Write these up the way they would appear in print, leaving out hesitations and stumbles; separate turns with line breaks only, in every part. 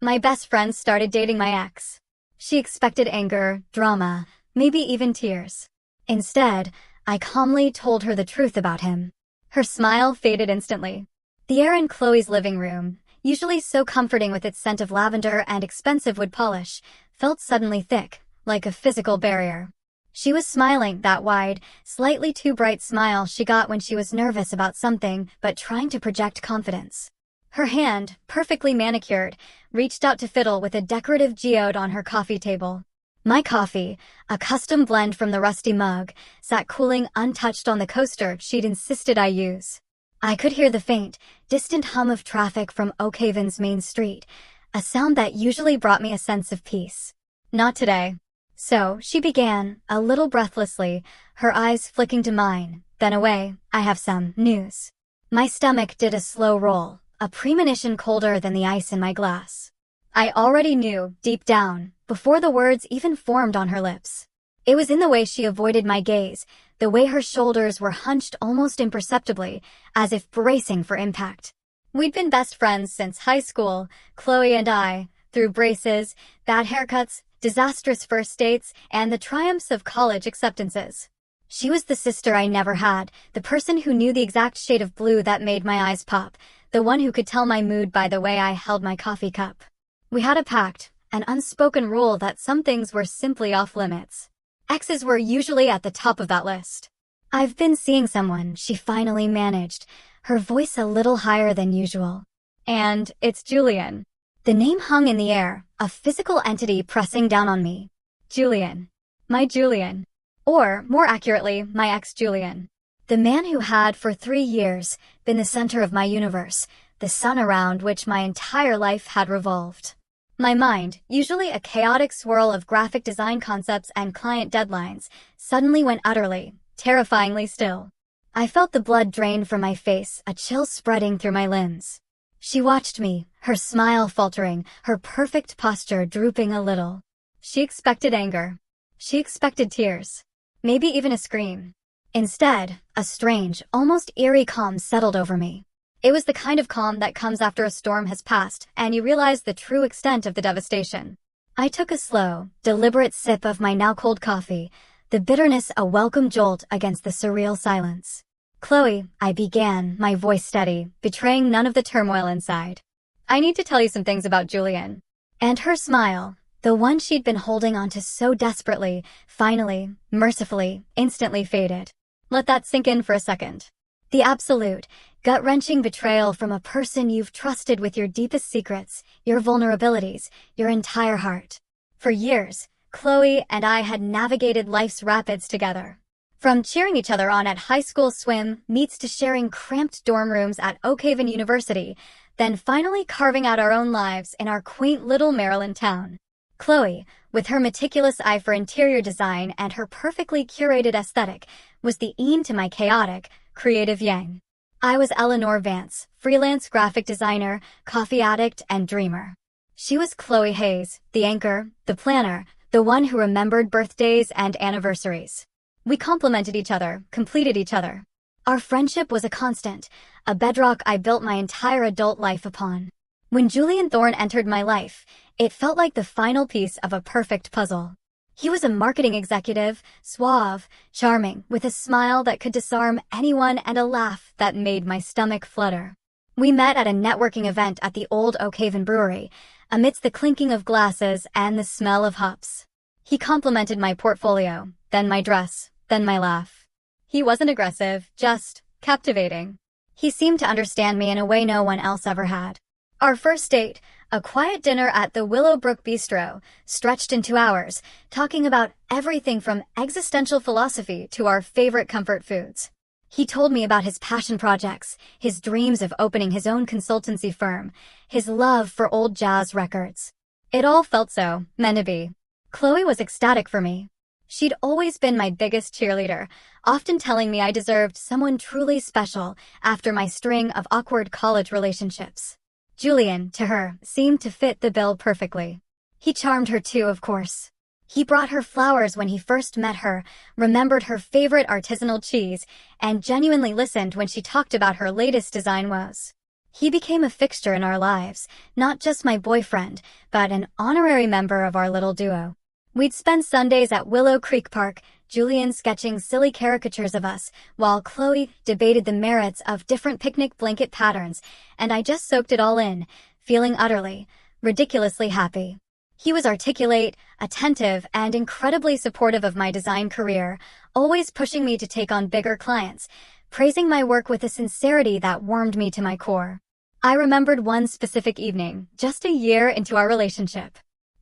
My best friend started dating my ex. She expected anger, drama, maybe even tears. Instead, I calmly told her the truth about him. Her smile faded instantly. The air in Chloe's living room, usually so comforting with its scent of lavender and expensive wood polish, felt suddenly thick, like a physical barrier. She was smiling, that wide, slightly too bright smile she got when she was nervous about something but trying to project confidence. Her hand, perfectly manicured, reached out to fiddle with a decorative geode on her coffee table. My coffee, a custom blend from the rusty mug, sat cooling untouched on the coaster she'd insisted I use. I could hear the faint, distant hum of traffic from Oak Haven's main street, a sound that usually brought me a sense of peace. Not today. So, she began, a little breathlessly, her eyes flicking to mine, then away. I have some news. My stomach did a slow roll, a premonition colder than the ice in my glass. I already knew, deep down, before the words even formed on her lips. It was in the way she avoided my gaze, the way her shoulders were hunched almost imperceptibly, as if bracing for impact. We'd been best friends since high school, Chloe and I, through braces, bad haircuts, disastrous first dates, and the triumphs of college acceptances. She was the sister I never had, the person who knew the exact shade of blue that made my eyes pop, the one who could tell my mood by the way I held my coffee cup. We had a pact, an unspoken rule that some things were simply off limits. Exes were usually at the top of that list. I've been seeing someone, she finally managed, her voice a little higher than usual. And it's Julian. The name hung in the air, a physical entity pressing down on me. Julian. My Julian. Or, more accurately, my ex-Julian. The man who had, for 3 years, been the center of my universe, the sun around which my entire life had revolved. My mind, usually a chaotic swirl of graphic design concepts and client deadlines, suddenly went utterly, terrifyingly still. I felt the blood drain from my face, a chill spreading through my limbs. She watched me, her smile faltering, her perfect posture drooping a little. She expected anger. She expected tears. Maybe even a scream. Instead, a strange, almost eerie calm settled over me. It was the kind of calm that comes after a storm has passed and you realize the true extent of the devastation. I took a slow, deliberate sip of my now cold coffee, the bitterness a welcome jolt against the surreal silence. Chloe, I began, my voice steady, betraying none of the turmoil inside. I need to tell you some things about Julian. And her smile, the one she'd been holding onto so desperately, finally, mercifully, instantly faded. Let that sink in for a second. The absolute, gut-wrenching betrayal from a person you've trusted with your deepest secrets, your vulnerabilities, your entire heart. For years, Chloe and I had navigated life's rapids together. From cheering each other on at high school swim meets to sharing cramped dorm rooms at Oak Haven University, then finally carving out our own lives in our quaint little Maryland town. Chloe, with her meticulous eye for interior design and her perfectly curated aesthetic, was the yin to my chaotic, creative yang. I was Eleanor Vance, freelance graphic designer, coffee addict, and dreamer. She was Chloe Hayes, the anchor, the planner, the one who remembered birthdays and anniversaries. We complemented each other, completed each other. Our friendship was a constant, a bedrock I built my entire adult life upon. When Julian Thorne entered my life, it felt like the final piece of a perfect puzzle. He was a marketing executive, suave, charming, with a smile that could disarm anyone and a laugh that made my stomach flutter. We met at a networking event at the old Oak Haven Brewery, amidst the clinking of glasses and the smell of hops. He complimented my portfolio, then my dress, then my laugh. He wasn't aggressive, just captivating. He seemed to understand me in a way no one else ever had. Our first date, a quiet dinner at the Willowbrook Bistro, stretched into hours, talking about everything from existential philosophy to our favorite comfort foods. He told me about his passion projects, his dreams of opening his own consultancy firm, his love for old jazz records. It all felt so meant to be. Chloe was ecstatic for me. She'd always been my biggest cheerleader, often telling me I deserved someone truly special after my string of awkward college relationships. Julian, to her, seemed to fit the bill perfectly. He charmed her too, of course. He brought her flowers when he first met her, remembered her favorite artisanal cheese, and genuinely listened when she talked about her latest design woes. He became a fixture in our lives, not just my boyfriend, but an honorary member of our little duo. We'd spend Sundays at Willow Creek Park, Julian sketching silly caricatures of us, while Chloe debated the merits of different picnic blanket patterns, and I just soaked it all in, feeling utterly, ridiculously happy. He was articulate, attentive, and incredibly supportive of my design career, always pushing me to take on bigger clients, praising my work with a sincerity that warmed me to my core. I remembered one specific evening, just a year into our relationship.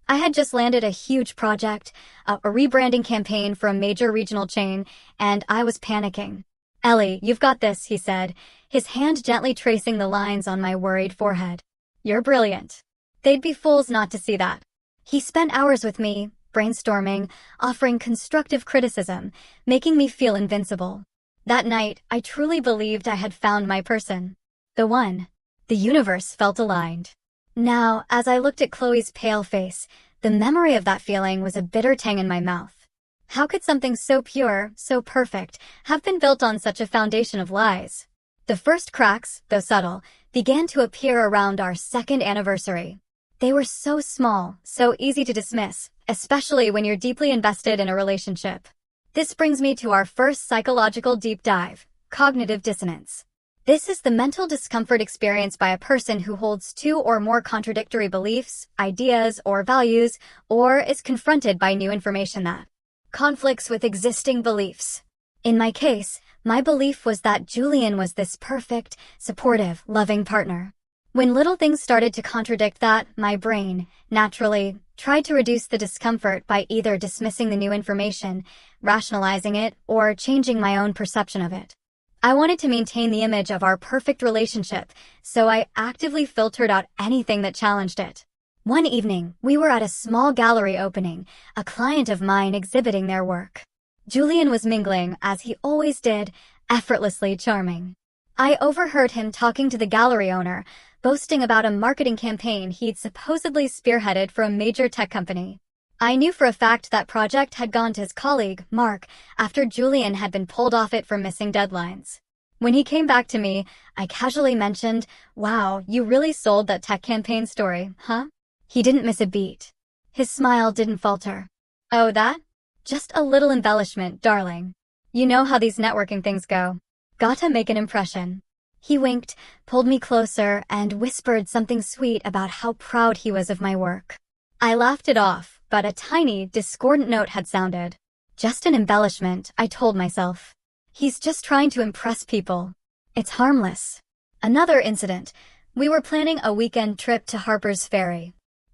I had just landed a huge project, a rebranding campaign for a major regional chain, and I was panicking. "Ellie, you've got this," he said, his hand gently tracing the lines on my worried forehead. "You're brilliant." They'd be fools not to see that. He spent hours with me, brainstorming, offering constructive criticism, making me feel invincible. That night, I truly believed I had found my person. The one. The universe felt aligned. Now, as I looked at Chloe's pale face, the memory of that feeling was a bitter tang in my mouth. How could something so pure, so perfect, have been built on such a foundation of lies? The first cracks, though subtle, began to appear around our second anniversary. They were so small, so easy to dismiss, especially when you're deeply invested in a relationship. This brings me to our first psychological deep dive, cognitive dissonance. This is the mental discomfort experienced by a person who holds two or more contradictory beliefs, ideas, or values, or is confronted by new information that conflicts with existing beliefs. In my case, my belief was that Julian was this perfect, supportive, loving partner. When little things started to contradict that, my brain, naturally, tried to reduce the discomfort by either dismissing the new information, rationalizing it, or changing my own perception of it. I wanted to maintain the image of our perfect relationship, so I actively filtered out anything that challenged it. One evening, we were at a small gallery opening, a client of mine exhibiting their work. Julian was mingling, as he always did, effortlessly charming. I overheard him talking to the gallery owner, boasting about a marketing campaign he'd supposedly spearheaded for a major tech company. I knew for a fact that project had gone to his colleague, Mark, after Julian had been pulled off it for missing deadlines. When he came back to me, I casually mentioned, "Wow, you really sold that tech campaign story, huh?" He didn't miss a beat. His smile didn't falter. "Oh, that? Just a little embellishment, darling. You know how these networking things go. Gotta make an impression." He winked, pulled me closer, and whispered something sweet about how proud he was of my work. I laughed it off, but a tiny, discordant note had sounded. Just an embellishment, I told myself. He's just trying to impress people. It's harmless. Another incident. We were planning a weekend trip to Harper's Ferry.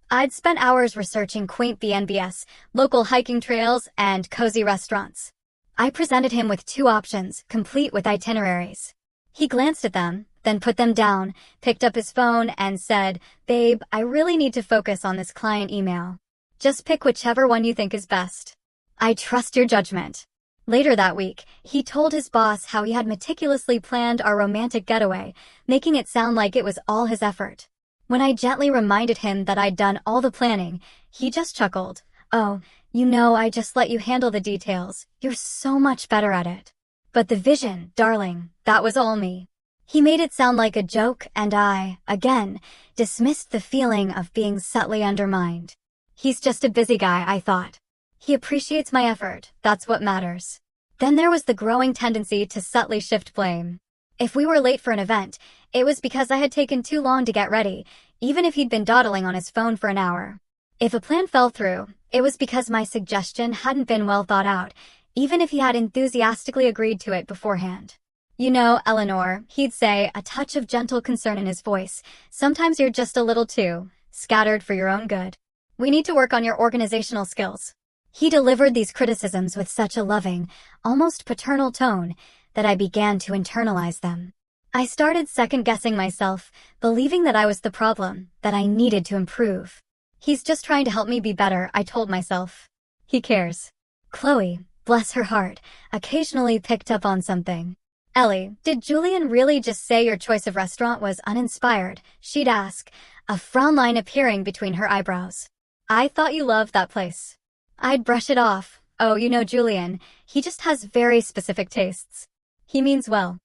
I'd spent hours researching quaint BNBs, local hiking trails, and cozy restaurants. I presented him with two options, complete with itineraries. He glanced at them, then put them down, picked up his phone, and said, "Babe, I really need to focus on this client email. Just pick whichever one you think is best." "I trust your judgment." Later that week, he told his boss how he had meticulously planned our romantic getaway, making it sound like it was all his effort. When I gently reminded him that I'd done all the planning, he just chuckled. "Oh, I just let you handle the details. You're so much better at it. But the vision, darling, that was all me." He made it sound like a joke, and I, again, dismissed the feeling of being subtly undermined. He's just a busy guy, I thought. He appreciates my effort, that's what matters. Then there was the growing tendency to subtly shift blame. If we were late for an event, it was because I had taken too long to get ready, even if he'd been dawdling on his phone for an hour. If a plan fell through, it was because my suggestion hadn't been well thought out, even if he had enthusiastically agreed to it beforehand. "Eleanor," he'd say, a touch of gentle concern in his voice, "sometimes you're just a little too scattered for your own good. We need to work on your organizational skills." He delivered these criticisms with such a loving, almost paternal tone that I began to internalize them. I started second-guessing myself, believing that I was the problem, that I needed to improve. "He's just trying to help me be better," I told myself. "He cares." Chloe, bless her heart, occasionally picked up on something. "Ellie, did Julian really just say your choice of restaurant was uninspired?" she'd ask, a frown line appearing between her eyebrows. "I thought you loved that place." I'd brush it off. "Oh, Julian, he just has very specific tastes. He means well."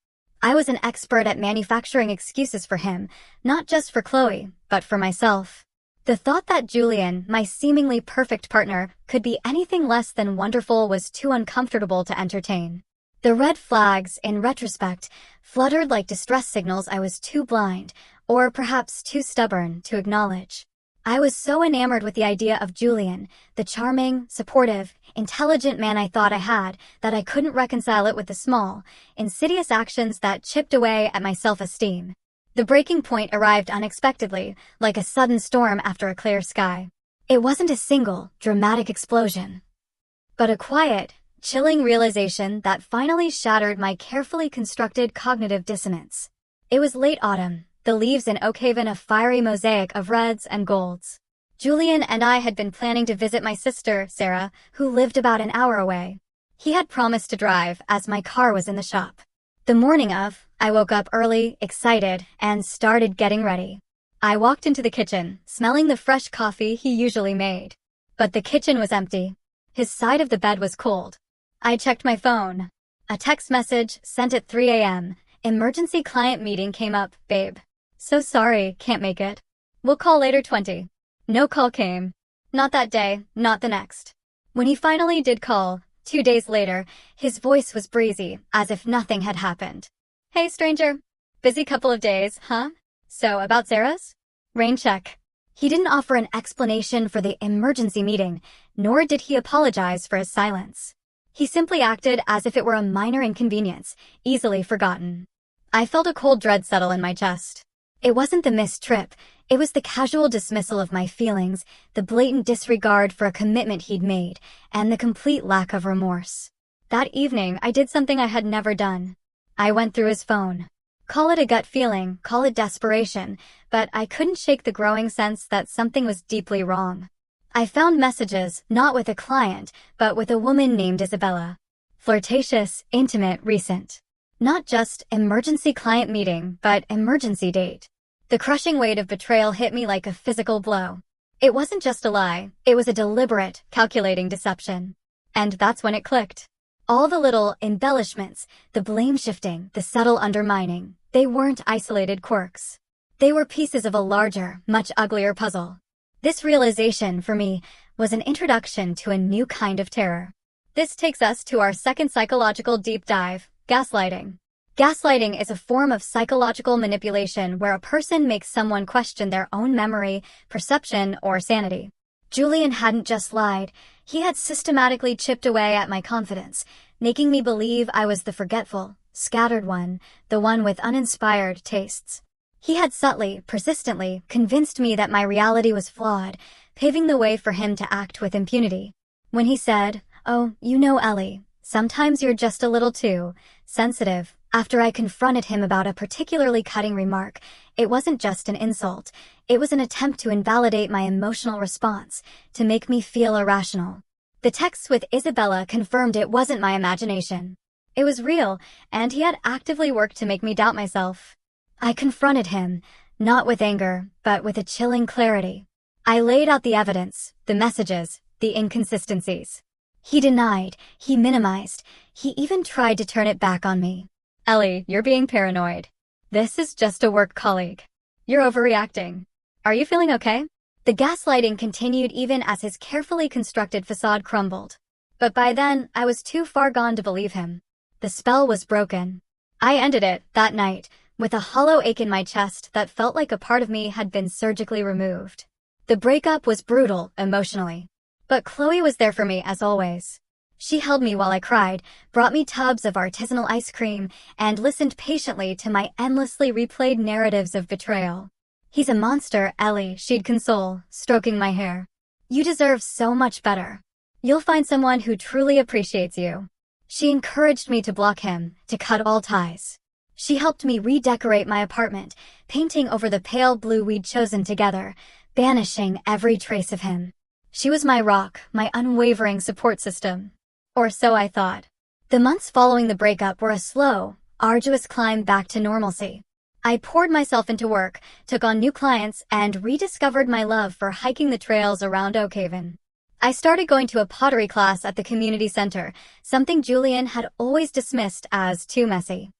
I was an expert at manufacturing excuses for him, not just for Chloe, but for myself. The thought that Julian, my seemingly perfect partner, could be anything less than wonderful was too uncomfortable to entertain. The red flags, in retrospect, fluttered like distress signals I was too blind, or perhaps too stubborn, to acknowledge. I was so enamored with the idea of Julian, the charming, supportive, intelligent man I thought I had, that I couldn't reconcile it with the small, insidious actions that chipped away at my self-esteem. The breaking point arrived unexpectedly, like a sudden storm after a clear sky. It wasn't a single, dramatic explosion, but a quiet, chilling realization that finally shattered my carefully constructed cognitive dissonance. It was late autumn, the leaves in Oakhaven a fiery mosaic of reds and golds. Julian and I had been planning to visit my sister, Sarah, who lived about an hour away. He had promised to drive, as my car was in the shop. The morning of, I woke up early, excited, and started getting ready. I walked into the kitchen, smelling the fresh coffee he usually made. But the kitchen was empty. His side of the bed was cold. I checked my phone. A text message, sent at 3 a.m. Emergency client meeting came up, babe. So sorry, can't make it. We'll call later 20. No call came. Not that day, not the next. When he finally did call, 2 days later, his voice was breezy, as if nothing had happened. Hey stranger. Busy couple of days, huh? So, about Sarah's? Rain check. He didn't offer an explanation for the emergency meeting, nor did he apologize for his silence. He simply acted as if it were a minor inconvenience, easily forgotten. I felt a cold dread settle in my chest. It wasn't the missed trip, it was the casual dismissal of my feelings, the blatant disregard for a commitment he'd made, and the complete lack of remorse. That evening, I did something I had never done. I went through his phone. Call it a gut feeling, call it desperation, but I couldn't shake the growing sense that something was deeply wrong. I found messages, not with a client, but with a woman named Isabella. Flirtatious, intimate, recent. Not just emergency client meeting, but emergency date. The crushing weight of betrayal hit me like a physical blow. It wasn't just a lie, it was a deliberate, calculating deception. And that's when it clicked. All the little embellishments, the blame shifting, the subtle undermining, they weren't isolated quirks. They were pieces of a larger, much uglier puzzle. This realization, for me, was an introduction to a new kind of terror. This takes us to our second psychological deep dive, gaslighting. Gaslighting is a form of psychological manipulation where a person makes someone question their own memory, perception, or sanity. Julian hadn't just lied, he had systematically chipped away at my confidence, making me believe I was the forgetful, scattered one, the one with uninspired tastes. He had subtly, persistently, convinced me that my reality was flawed, paving the way for him to act with impunity. When he said, "Oh, you know, Ellie, sometimes you're just a little too sensitive," after I confronted him about a particularly cutting remark, it wasn't just an insult, it was an attempt to invalidate my emotional response, to make me feel irrational. The texts with Isabella confirmed it wasn't my imagination. It was real, and he had actively worked to make me doubt myself. I confronted him, not with anger, but with a chilling clarity. I laid out the evidence, the messages, the inconsistencies. He denied, he minimized, he even tried to turn it back on me. Ellie, you're being paranoid. This is just a work colleague. You're overreacting. Are you feeling okay? The gaslighting continued even as his carefully constructed facade crumbled. But by then, I was too far gone to believe him. The spell was broken. I ended it, that night, with a hollow ache in my chest that felt like a part of me had been surgically removed. The breakup was brutal, emotionally. But Chloe was there for me as always. She held me while I cried, brought me tubs of artisanal ice cream, and listened patiently to my endlessly replayed narratives of betrayal. "He's a monster, Ellie," she'd console, stroking my hair. "You deserve so much better. You'll find someone who truly appreciates you." She encouraged me to block him, to cut all ties. She helped me redecorate my apartment, painting over the pale blue we'd chosen together, banishing every trace of him. She was my rock, my unwavering support system. Or so I thought. The months following the breakup were a slow, arduous climb back to normalcy. I poured myself into work, took on new clients, and rediscovered my love for hiking the trails around Oakhaven. I started going to a pottery class at the community center, something Julian had always dismissed as too messy.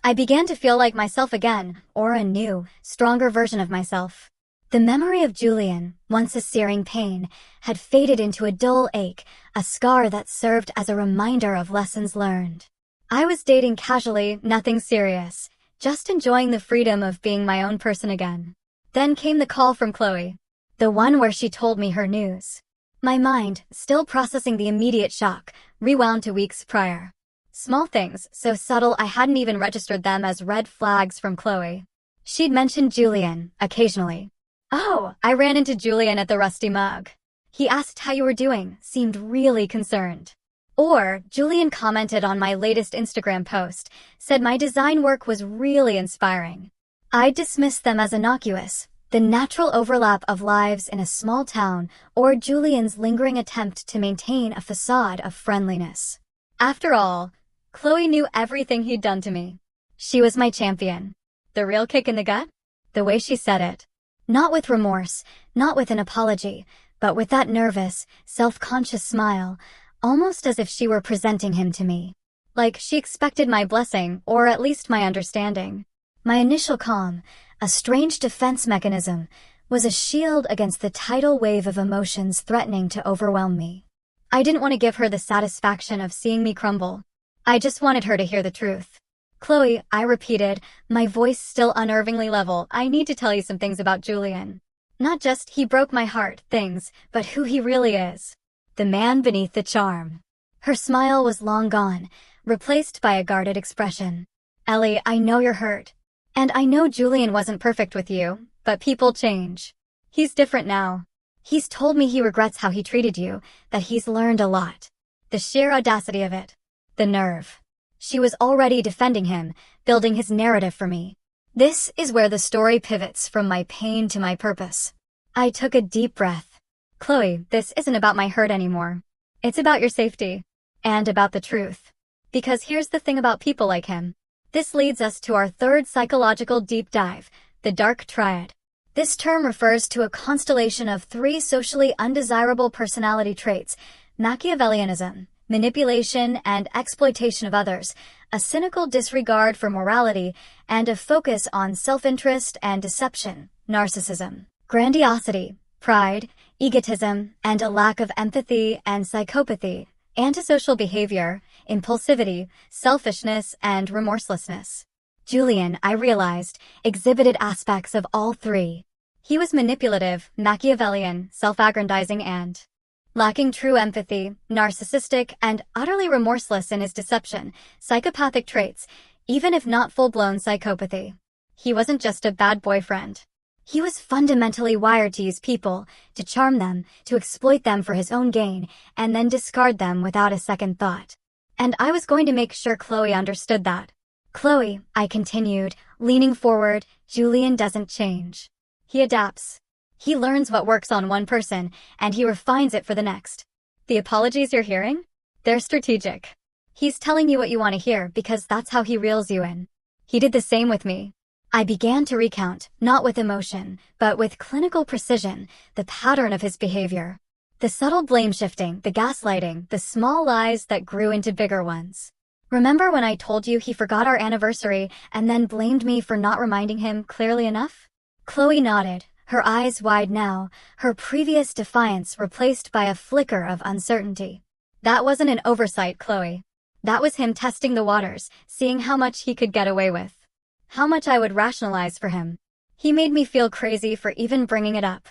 I began to feel like myself again, or a new, stronger version of myself. The memory of Julian, once a searing pain, had faded into a dull ache, a scar that served as a reminder of lessons learned. I was dating casually, nothing serious, just enjoying the freedom of being my own person again. Then came the call from Chloe, the one where she told me her news. My mind, still processing the immediate shock, rewound to weeks prior. Small things, so subtle I hadn't even registered them as red flags from Chloe. She'd mentioned Julian, occasionally. "Oh, I ran into Julian at the Rusty Mug. He asked how you were doing, seemed really concerned." Or, Julian commented on my latest Instagram post, said my design work was really inspiring. I dismissed them as innocuous, the natural overlap of lives in a small town, or Julian's lingering attempt to maintain a facade of friendliness. After all, Chloe knew everything he'd done to me. She was my champion. The real kick in the gut? The way she said it. Not with remorse, not with an apology, but with that nervous, self-conscious smile, almost as if she were presenting him to me. Like she expected my blessing, or at least my understanding. My initial calm, a strange defense mechanism, was a shield against the tidal wave of emotions threatening to overwhelm me. I didn't want to give her the satisfaction of seeing me crumble. I just wanted her to hear the truth. "Chloe," I repeated, my voice still unnervingly level, "I need to tell you some things about Julian. Not just he broke my heart things, but who he really is. The man beneath the charm." Her smile was long gone, replaced by a guarded expression. "Ellie, I know you're hurt. And I know Julian wasn't perfect with you, but people change. He's different now. He's told me he regrets how he treated you, that he's learned a lot." The sheer audacity of it. The nerve. She was already defending him, building his narrative for me. This is where the story pivots from my pain to my purpose. I took a deep breath. "Chloe, this isn't about my hurt anymore. It's about your safety. And about the truth. Because here's the thing about people like him. This leads us to our third psychological deep dive, the dark triad. This term refers to a constellation of 3 socially undesirable personality traits: Machiavellianism, manipulation and exploitation of others, a cynical disregard for morality, and a focus on self-interest and deception, narcissism, grandiosity, pride, egotism, and a lack of empathy and psychopathy, antisocial behavior, impulsivity, selfishness, and remorselessness. Julian, I realized, exhibited aspects of all 3. He was manipulative, Machiavellian, self-aggrandizing, and lacking true empathy, narcissistic, and utterly remorseless in his deception, psychopathic traits, even if not full-blown psychopathy. He wasn't just a bad boyfriend. He was fundamentally wired to use people, to charm them, to exploit them for his own gain, and then discard them without a second thought. And I was going to make sure Chloe understood that. "Chloe," I continued, leaning forward, "Julian doesn't change. He adapts. He learns what works on one person, and he refines it for the next. The apologies you're hearing? They're strategic. He's telling you what you want to hear because that's how he reels you in. He did the same with me." I began to recount, not with emotion, but with clinical precision, the pattern of his behavior. The subtle blame-shifting, the gaslighting, the small lies that grew into bigger ones. "Remember when I told you he forgot our anniversary and then blamed me for not reminding him clearly enough?" Chloe nodded, her eyes wide now, her previous defiance replaced by a flicker of uncertainty. "That wasn't an oversight, Chloe. That was him testing the waters, seeing how much he could get away with. How much I would rationalize for him. He made me feel crazy for even bringing it up."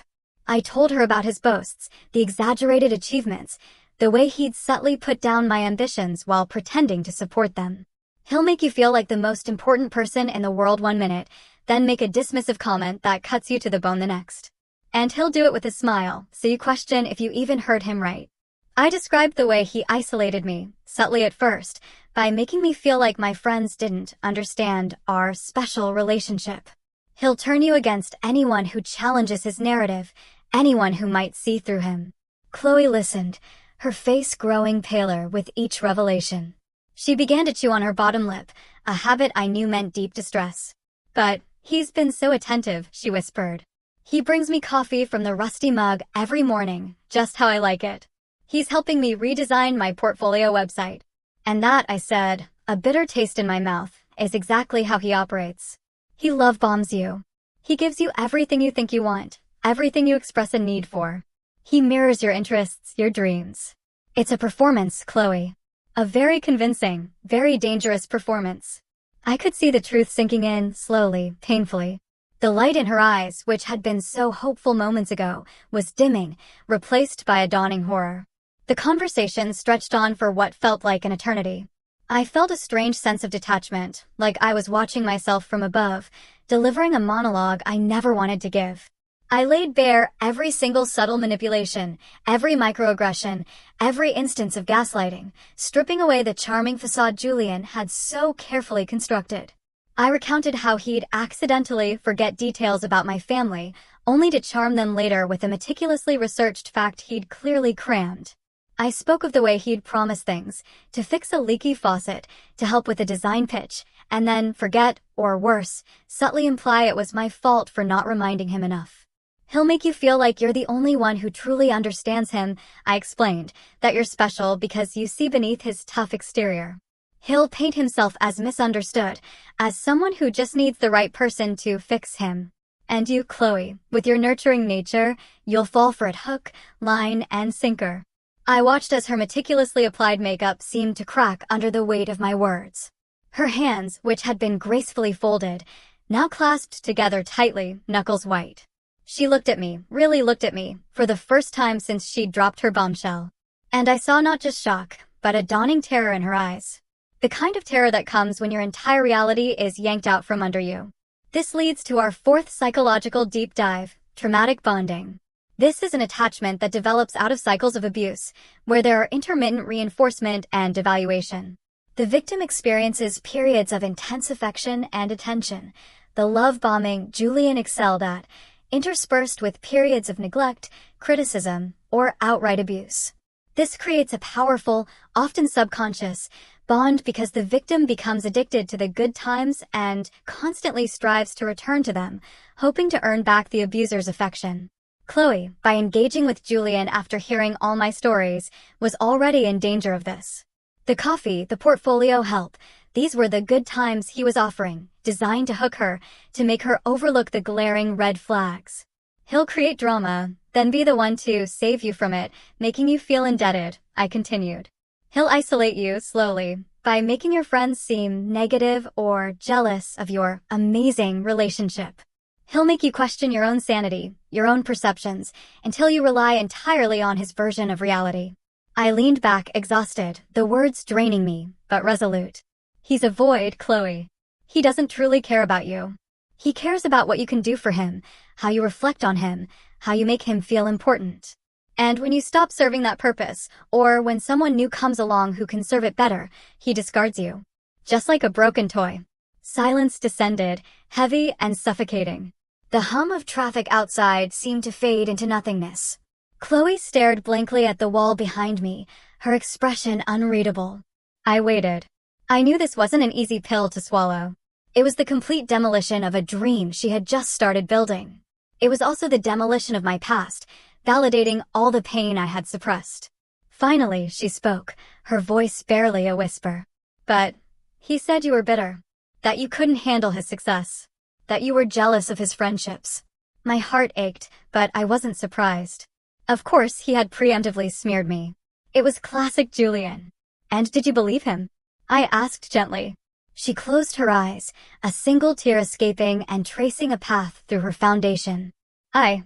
I told her about his boasts, the exaggerated achievements, the way he'd subtly put down my ambitions while pretending to support them. "He'll make you feel like the most important person in the world one minute, then make a dismissive comment that cuts you to the bone the next. And he'll do it with a smile, so you question if you even heard him right." I described the way he isolated me, subtly at first, by making me feel like my friends didn't understand our special relationship. "He'll turn you against anyone who challenges his narrative, anyone who might see through him." Chloe listened, her face growing paler with each revelation. She began to chew on her bottom lip, a habit I knew meant deep distress. "But he's been so attentive," she whispered. "He brings me coffee from the Rusty Mug every morning, just how I like it. He's helping me redesign my portfolio website." And that, I said, a bitter taste in my mouth, is exactly how he operates. He love bombs you. He gives you everything you think you want, everything you express a need for. He mirrors your interests, your dreams. It's a performance, Chloe. A very convincing, very dangerous performance. I could see the truth sinking in, slowly, painfully. The light in her eyes, which had been so hopeful moments ago, was dimming, replaced by a dawning horror. The conversation stretched on for what felt like an eternity. I felt a strange sense of detachment, like I was watching myself from above, delivering a monologue I never wanted to give. I laid bare every single subtle manipulation, every microaggression, every instance of gaslighting, stripping away the charming facade Julian had so carefully constructed. I recounted how he'd accidentally forget details about my family, only to charm them later with a meticulously researched fact he'd clearly crammed. I spoke of the way he'd promise things, to fix a leaky faucet, to help with a design pitch, and then forget, or worse, subtly imply it was my fault for not reminding him enough. He'll make you feel like you're the only one who truly understands him, I explained, that you're special because you see beneath his tough exterior. He'll paint himself as misunderstood, as someone who just needs the right person to fix him. And you, Chloe, with your nurturing nature, you'll fall for it hook, line, and sinker. I watched as her meticulously applied makeup seemed to crack under the weight of my words. Her hands, which had been gracefully folded, now clasped together tightly, knuckles white. She looked at me, really looked at me, for the first time since she'd dropped her bombshell. And I saw not just shock, but a dawning terror in her eyes. The kind of terror that comes when your entire reality is yanked out from under you. This leads to our fourth psychological deep dive, traumatic bonding. This is an attachment that develops out of cycles of abuse, where there are intermittent reinforcement and devaluation. The victim experiences periods of intense affection and attention, the love bombing Julian excelled at, interspersed with periods of neglect, criticism, or outright abuse. This creates a powerful, often subconscious, bond because the victim becomes addicted to the good times and constantly strives to return to them, hoping to earn back the abuser's affection. Chloe, by engaging with Julian after hearing all my stories, was already in danger of this. The coffee, the portfolio help, these were the good times he was offering, designed to hook her, to make her overlook the glaring red flags. He'll create drama, then be the one to save you from it, making you feel indebted, I continued. He'll isolate you slowly, by making your friends seem negative or jealous of your amazing relationship. He'll make you question your own sanity, your own perceptions, until you rely entirely on his version of reality. I leaned back, exhausted, the words draining me, but resolute. He's a void, Chloe. He doesn't truly care about you. He cares about what you can do for him, how you reflect on him, how you make him feel important. And when you stop serving that purpose, or when someone new comes along who can serve it better, he discards you. Just like a broken toy. Silence descended, heavy and suffocating. The hum of traffic outside seemed to fade into nothingness. Chloe stared blankly at the wall behind me, her expression unreadable. I waited. I knew this wasn't an easy pill to swallow. It was the complete demolition of a dream she had just started building. It was also the demolition of my past, validating all the pain I had suppressed. Finally, she spoke, her voice barely a whisper. But he said you were bitter, that you couldn't handle his success, that you were jealous of his friendships. My heart ached, but I wasn't surprised. Of course, he had preemptively smeared me. It was classic Julian. And did you believe him? I asked gently. She closed her eyes, a single tear escaping and tracing a path through her foundation. I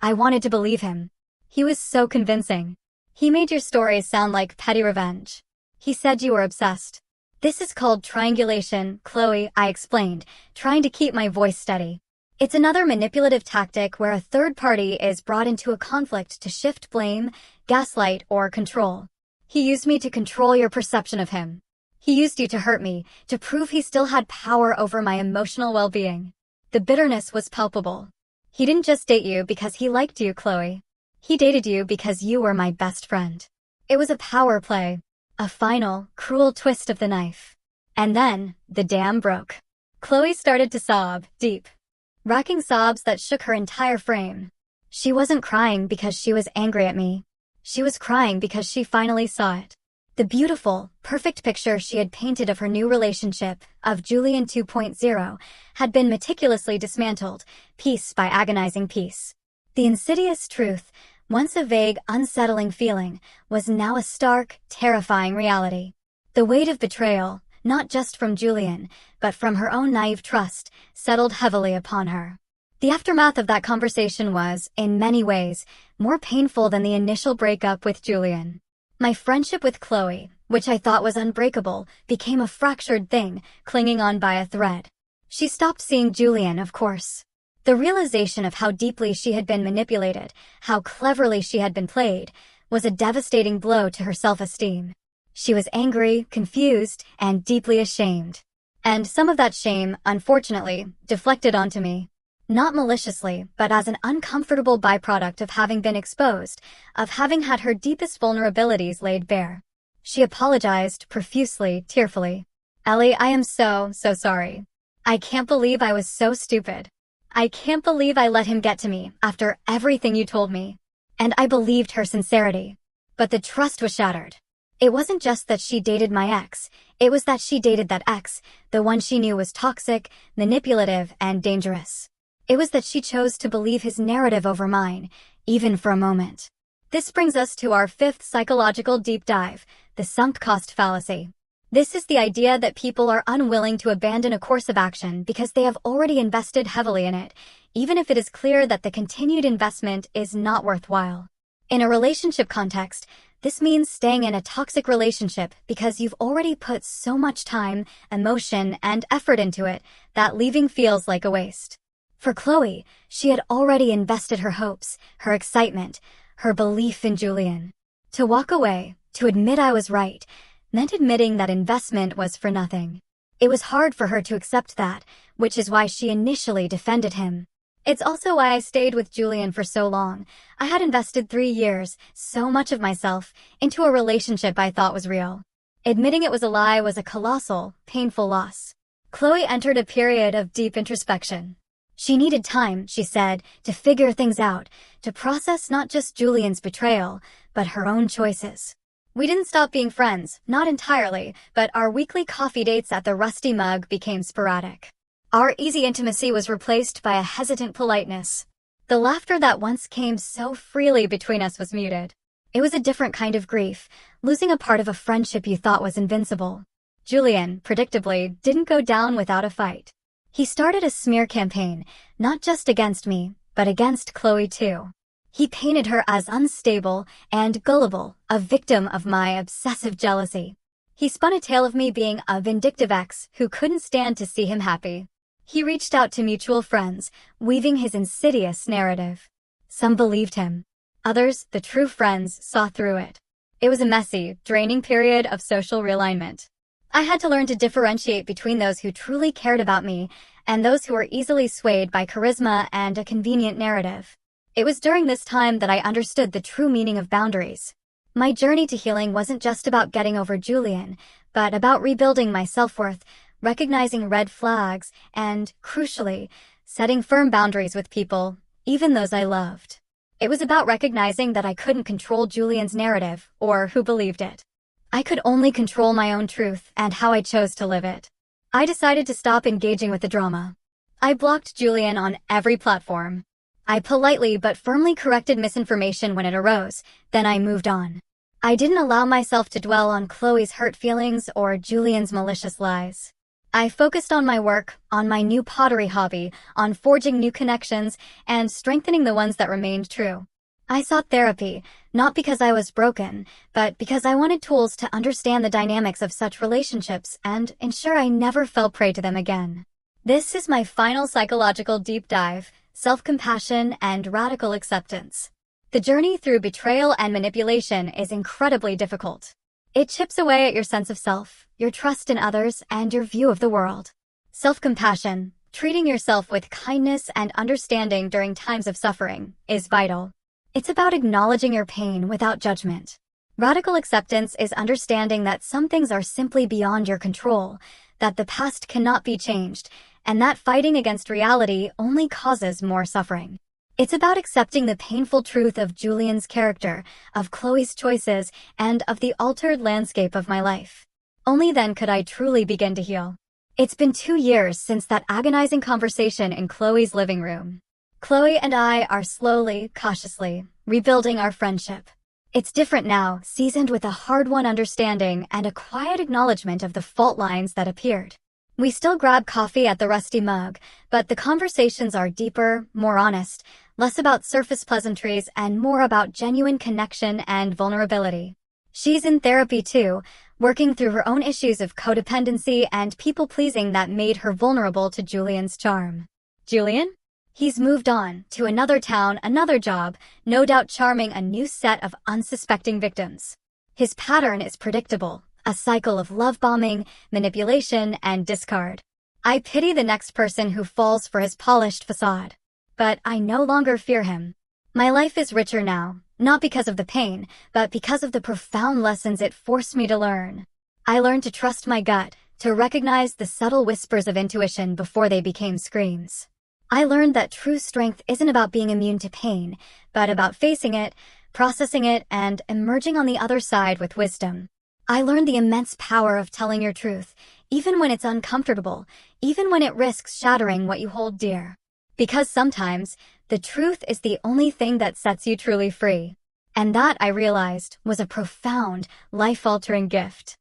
wanted to believe him. He was so convincing. He made your stories sound like petty revenge. He said you were obsessed. This is called triangulation, Chloe, I explained, trying to keep my voice steady. It's another manipulative tactic where a third party is brought into a conflict to shift blame, gaslight, or control. He used me to control your perception of him. He used you to hurt me, to prove he still had power over my emotional well-being. The bitterness was palpable. He didn't just date you because he liked you, Chloe. He dated you because you were my best friend. It was a power play, a final, cruel twist of the knife. And then, the dam broke. Chloe started to sob, deep, racking sobs that shook her entire frame. She wasn't crying because she was angry at me. She was crying because she finally saw it. The beautiful, perfect picture she had painted of her new relationship, of Julian 2.0, had been meticulously dismantled, piece by agonizing piece. The insidious truth, once a vague, unsettling feeling, was now a stark, terrifying reality. The weight of betrayal, not just from Julian, but from her own naive trust, settled heavily upon her. The aftermath of that conversation was, in many ways, more painful than the initial breakup with Julian. My friendship with Chloe, which I thought was unbreakable, became a fractured thing, clinging on by a thread. She stopped seeing Julian, of course. The realization of how deeply she had been manipulated, how cleverly she had been played, was a devastating blow to her self-esteem. She was angry, confused, and deeply ashamed. And some of that shame, unfortunately, deflected onto me. Not maliciously, but as an uncomfortable byproduct of having been exposed, of having had her deepest vulnerabilities laid bare. She apologized profusely, tearfully. "Ellie, I am so sorry. I can't believe I was so stupid. I can't believe I let him get to me after everything you told me." And I believed her sincerity. But the trust was shattered. It wasn't just that she dated my ex, it was that she dated that ex, the one she knew was toxic, manipulative, and dangerous. It was that she chose to believe his narrative over mine, even for a moment. This brings us to our fifth psychological deep dive, the sunk cost fallacy. This is the idea that people are unwilling to abandon a course of action because they have already invested heavily in it, even if it is clear that the continued investment is not worthwhile. In a relationship context, this means staying in a toxic relationship because you've already put so much time, emotion, and effort into it that leaving feels like a waste. For Chloe, she had already invested her hopes, her excitement, her belief in Julian. To walk away, to admit I was right, meant admitting that investment was for nothing. It was hard for her to accept that, which is why she initially defended him. It's also why I stayed with Julian for so long. I had invested 3 years, so much of myself, into a relationship I thought was real. Admitting it was a lie was a colossal, painful loss. Chloe entered a period of deep introspection. She needed time, she said, to figure things out, to process not just Julian's betrayal, but her own choices. We didn't stop being friends, not entirely, but our weekly coffee dates at the Rusty Mug became sporadic. Our easy intimacy was replaced by a hesitant politeness. The laughter that once came so freely between us was muted. It was a different kind of grief, losing a part of a friendship you thought was invincible. Julian, predictably, didn't go down without a fight. He started a smear campaign, not just against me, but against Chloe too. He painted her as unstable and gullible, a victim of my obsessive jealousy. He spun a tale of me being a vindictive ex who couldn't stand to see him happy. He reached out to mutual friends, weaving his insidious narrative. Some believed him. Others, the true friends, saw through it. It was a messy, draining period of social realignment. I had to learn to differentiate between those who truly cared about me and those who were easily swayed by charisma and a convenient narrative. It was during this time that I understood the true meaning of boundaries. My journey to healing wasn't just about getting over Julian, but about rebuilding my self-worth, recognizing red flags, and, crucially, setting firm boundaries with people, even those I loved. It was about recognizing that I couldn't control Julian's narrative, or who believed it. I could only control my own truth and how I chose to live it. I decided to stop engaging with the drama. I blocked Julian on every platform. I politely but firmly corrected misinformation when it arose, then I moved on. I didn't allow myself to dwell on Chloe's hurt feelings or Julian's malicious lies. I focused on my work, on my new pottery hobby, on forging new connections, and strengthening the ones that remained true. I sought therapy, not because I was broken, but because I wanted tools to understand the dynamics of such relationships and ensure I never fell prey to them again. This is my final psychological deep dive, self-compassion and radical acceptance. The journey through betrayal and manipulation is incredibly difficult. It chips away at your sense of self, your trust in others, and your view of the world. Self-compassion, treating yourself with kindness and understanding during times of suffering, is vital. It's about acknowledging your pain without judgment. Radical acceptance is understanding that some things are simply beyond your control, that the past cannot be changed, and that fighting against reality only causes more suffering. It's about accepting the painful truth of Julian's character, of Chloe's choices, and of the altered landscape of my life. Only then could I truly begin to heal. It's been 2 years since that agonizing conversation in Chloe's living room. Chloe and I are slowly, cautiously, rebuilding our friendship. It's different now, seasoned with a hard-won understanding and a quiet acknowledgement of the fault lines that appeared. We still grab coffee at the Rusty Mug, but the conversations are deeper, more honest, less about surface pleasantries and more about genuine connection and vulnerability. She's in therapy too, working through her own issues of codependency and people-pleasing that made her vulnerable to Julian's charm. Julian? He's moved on, to another town, another job, no doubt charming a new set of unsuspecting victims. His pattern is predictable, a cycle of love bombing, manipulation, and discard. I pity the next person who falls for his polished facade. But I no longer fear him. My life is richer now, not because of the pain, but because of the profound lessons it forced me to learn. I learned to trust my gut, to recognize the subtle whispers of intuition before they became screams. I learned that true strength isn't about being immune to pain, but about facing it, processing it, and emerging on the other side with wisdom. I learned the immense power of telling your truth, even when it's uncomfortable, even when it risks shattering what you hold dear. Because sometimes, the truth is the only thing that sets you truly free. And that, I realized, was a profound, life-altering gift.